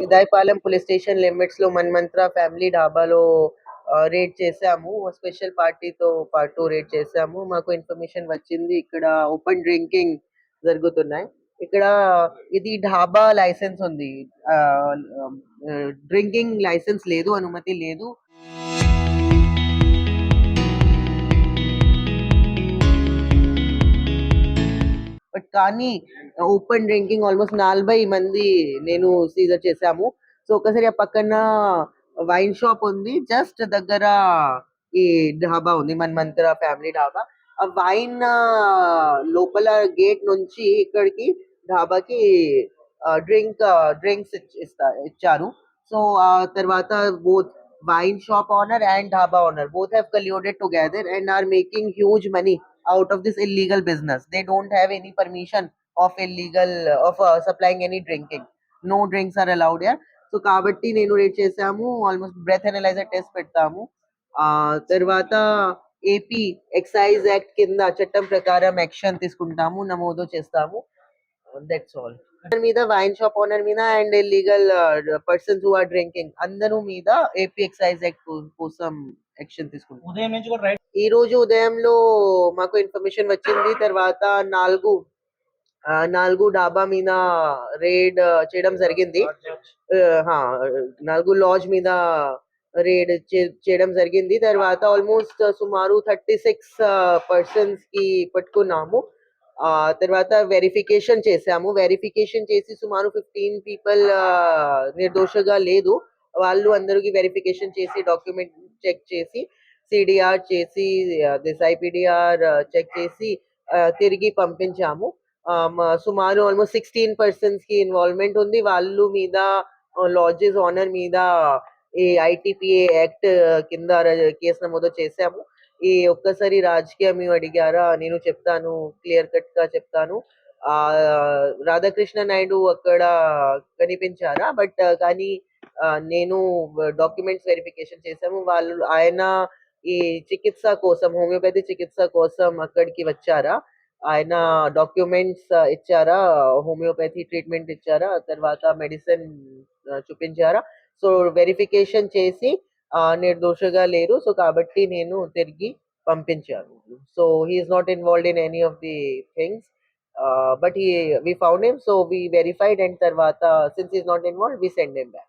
ఇదాయపాలెం police station limits లో మన్మంత్ర family ఢాబాలో raid చేసాము. Special పార్టీతో పాటు రేడ్ చేసాము. మాకు ఇన్ఫర్మేషన్ వచ్చింది ఇక్కడ ఓపెన్ డ్రింకింగ్ జరుగుతున్నాయి. ఇక్కడ ఇది ఢాబా లైసెన్స్ ఉంది. డ్రింకింగ్ లైసెన్స్ లేదు, అనుమతి లేదు. బట్ కానీ ఓపెన్ డ్రింకింగ్ ఆల్మోస్ట్ 40 మంది నేను సీజర్ చేశాము. సో ఒకసారి ఆ పక్కన వైన్ షాప్ ఉంది, జస్ట్ దగ్గర ఈ ఢాబా ఉంది, మన్మంత్ర ఫ్యామిలీ ఢాబా. ఆ వైన్ లోపల గేట్ నుంచి ఇక్కడికి ఢాబాకి డ్రింక్స్ ఇచ్చారు. సో ఆ తర్వాత both wine shop owner and dhaba owner both have colluded together and are making huge money out of this illegal business. They don't have any permission of illegal of supplying any drinking. No drinks are allowed here. So కాబట్టి నేను rate చేసాము. Almost breath analyser test పెడతాము. తర్వాత AP excise act కింద చట్టం ప్రకారం action తీసుకుంటాము, నమోదు చేస్తాము. That's all. మీద వైన్ షాప్ ఓనర్ మీద and illegal persons who are drinking అందరూ మీద ఏపీ ఎక్సైజ్ యాక్ట్ కోసం యాక్షన్ తీసుకుంటాం. ఉదయం నుంచి కూడా ఈ రోజు ఉదయంలో మాకు ఇన్ఫర్మేషన్ వచ్చింది. తర్వాత నాలుగు డాబా మీద రేడ్ చేయడం జరిగింది. 4 లాడ్జ్ మీద రేడ్ చేయడం జరిగింది. తర్వాత ఆల్మోస్ట్ సుమారు 36 పర్సన్స్ కి పట్టుకున్నాము. తర్వాత వెరిఫికేషన్ చేసాము. వెరిఫికేషన్ చేసి సుమారు 15 పీపుల్ నిర్దోషగా లేదు, వాళ్ళు అందరికి వెరిఫికేషన్ చేసి డాక్యుమెంట్ చెక్ చేసి సిడిఆర్ చేసి దిస్ ఐపీడిఆర్ చెక్ చేసి తిరిగి పంపించాము. సుమారు ఆల్మోస్ట్ 16 పర్సన్స్ కి ఇన్వాల్వ్మెంట్ ఉంది. వాళ్ళు మీద లాడ్జెస్ ఓనర్ మీద ఈ ఐటీపీఏ యాక్ట్ కింద కేసు నమోదు చేశాము. ఈ ఒక్కసారి రాజకీయం అడిగారా, నేను చెప్తాను, క్లియర్ కట్ గా చెప్తాను. రాధాకృష్ణ నాయుడు అక్కడ కనిపించారా, బట్ కానీ నేను డాక్యుమెంట్స్ వెరిఫికేషన్ చేశాము. ఆయన ఈ చికిత్స కోసం, హోమియోపతి చికిత్స కోసం అక్కడికి వచ్చారా, ఆయన డాక్యుమెంట్స్ ఇచ్చారా, హోమియోపతి ట్రీట్మెంట్ ఇచ్చారా, తర్వాత మెడిసిన్ చూపించారా. సో వెరిఫికేషన్ చేసి నిర్దోషగా లేరు. సో కాబట్టి నేను తిరిగి పంపించాను. So he's not involved in any of the things, but we found him, so we verified, and tarvata since he is not involved we send him back.